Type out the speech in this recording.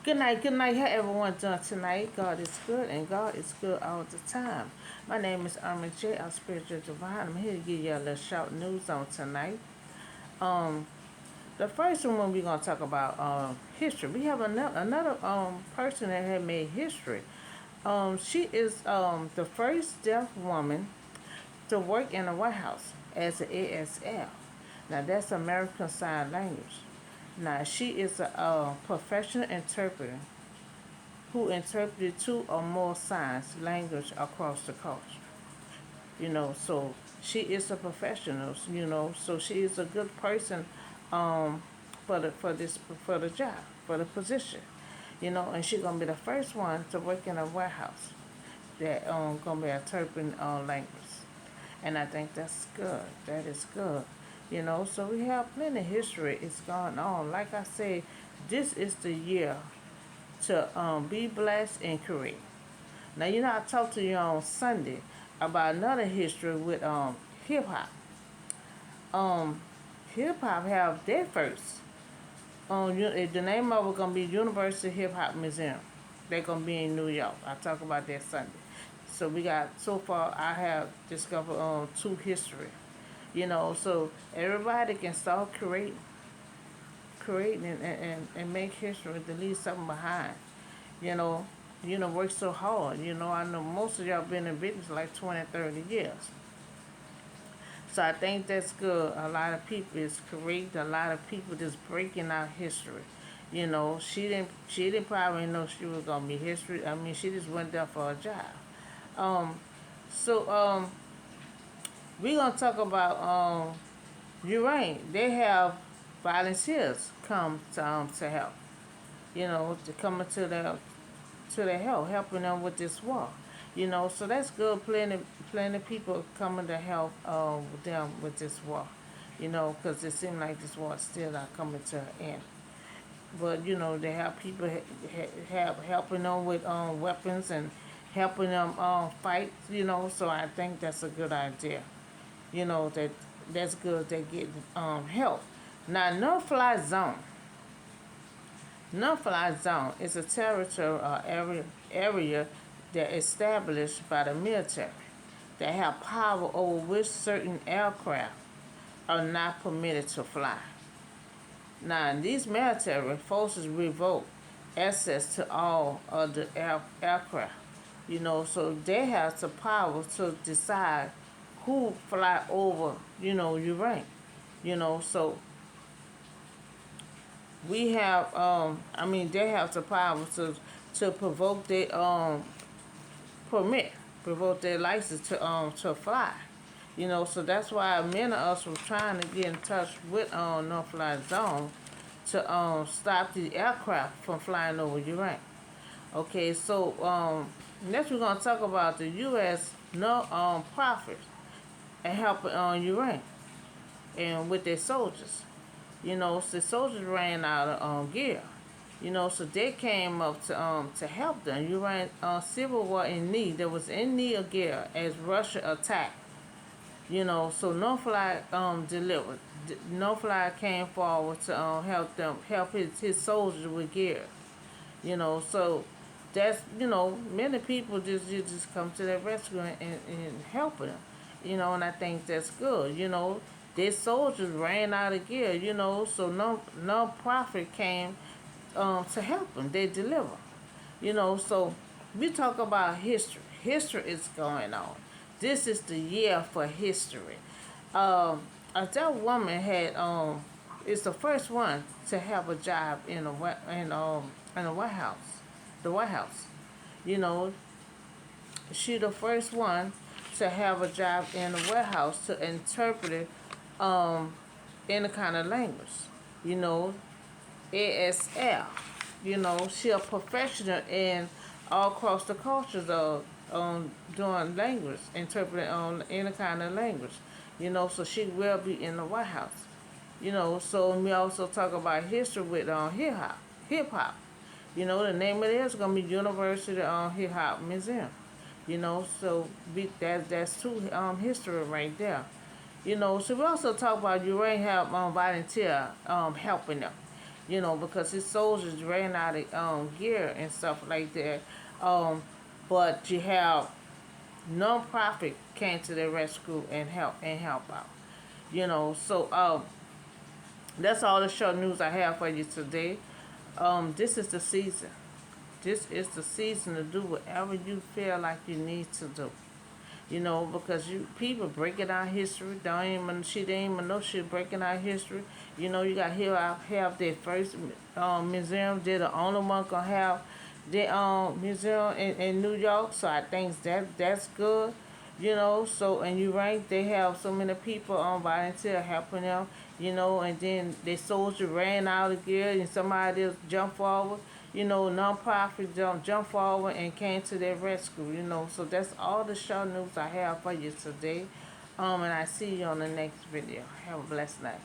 Good night. How everyone doing tonight? God is good and God is good all the time. My name is Armin J. Our spiritual divine. I'm here to give you a little short news on tonight. Um, the first one we're gonna talk about history. We have another person that had made history. She is the first deaf woman to work in the White House as an ASL. Now that's American Sign Language. Now she is a professional interpreter who interpreted two or more signs language across the culture. So she is a professional. So she is a good person um, for the job, for the position. And she's gonna be the first one to work in a warehouse that gonna be interpreting language. And I think that's good. That is good. So we have plenty of history is going on. Like I say, this is the year to be blessed and create. Now I talked to you on Sunday about another history with hip hop. Um, Hip hop have their first. The name of it gonna be University Hip Hop Museum. They're gonna be in New York. I talk about that Sunday. So we got so far. I have discovered two history. So everybody can start creating and make history to leave something behind. You know, work so hard. I know most of y'all been in business like 20, 30 years. So I think that's good. A lot of people is creating. A lot of people just breaking out history. She didn't probably know she was gonna be history. I mean, she just went there for a job. Um, so we gonna talk about Ukraine. They have volunteers come to help. To come into their help, helping them with this war. So that's good. Plenty people coming to help them with this war. Because it seems like this war is still not coming to an end. But they have people have helping them with weapons and helping them fight. So I think that's a good idea. That's good. They get help. Now, no-fly zone is a territorial area that established by the military that have power over which certain aircraft are not permitted to fly. Now, these military forces revoke access to all of the aircraft. So they have the power to decide who fly over, Ukraine. So we have they have the power to provoke their permit, provoke their license to fly. So that's why many of us were trying to get in touch with no fly zone to stop the aircraft from flying over Ukraine. Okay, so next we're gonna talk about the U.S. no profit and helping Ukraine and with their soldiers. So the soldiers ran out of gear. So they came up to help them. You ran civil war in need. There was in need of gear as Russia attacked. So No Fly delivered. No Fly came forward to help his soldiers with gear. So that's many people just come to their rescue and helping them. And I think that's good. Their soldiers ran out of gear. So no profit came to help them. They deliver. So we talk about history. History is going on. This is the year for history. That woman had is the first one to have a job in the White House. The White House. You know, she the first one to have a job in the warehouse to interpret it, any kind of language. You know, ASL. She a professional in all across the cultures of doing language, interpreting on any kind of language. So she will be in the White House. So we also talk about history with hip hop. Hip hop. The name of it is gonna be University Hip Hop Museum. So that's two history right there. So we also talk about you already have volunteer helping them. you know, because his soldiers ran out of gear and stuff like that. Um, but you have non-profit came to their rescue and help out. You know, so that's all the short news I have for you today. This is the season. This is the season to do whatever you feel like you need to do. You know, because you people breaking our history. Don't even she didn't even know she was breaking our history. You know, you got here have their first museum. They're the only one gonna have the museum in New York. So I think that's good. You know, so and you rank they have so many people on volunteer helping them. You know, and then the soldier ran out of gear and somebody else jumped forward. You know, nonprofit jump forward and came to their rescue. You know, so that's all the show news I have for you today. And I see you on the next video. Have a blessed night.